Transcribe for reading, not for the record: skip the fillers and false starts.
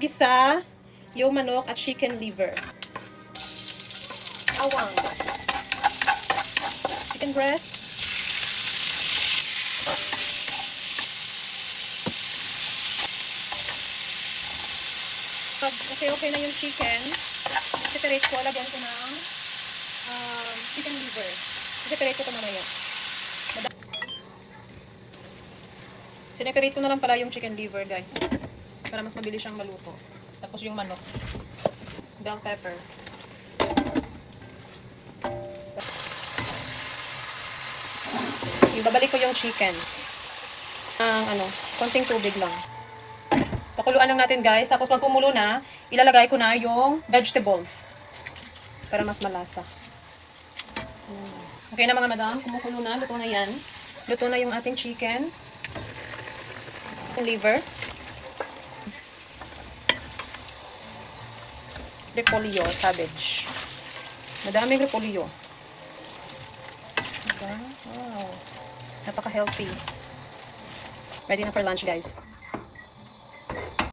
gisa yung manok at chicken liver. Bawang. Chicken breast. Pag okay na yung chicken, separate ko, lagyan ko ng chicken liver. Separate ko ito mamaya. Sineperate ko na lang pala yung chicken liver, guys. Para mas mabilis siyang maluto. Tapos yung manok. Bell pepper. Ibabalik ko yung chicken. Konting tubig lang. Pakuluan lang natin, guys. Tapos pag kumulo na, ilalagay ko na yung vegetables. Para mas malasa. Okay na mga madam. Kumukulo na. Luto na yan. Luto na yung ating chicken. Liver. Repolyo, cabbage. Madaming repolyo. Diba? Wow. Napaka-healthy. Ready na for lunch, guys.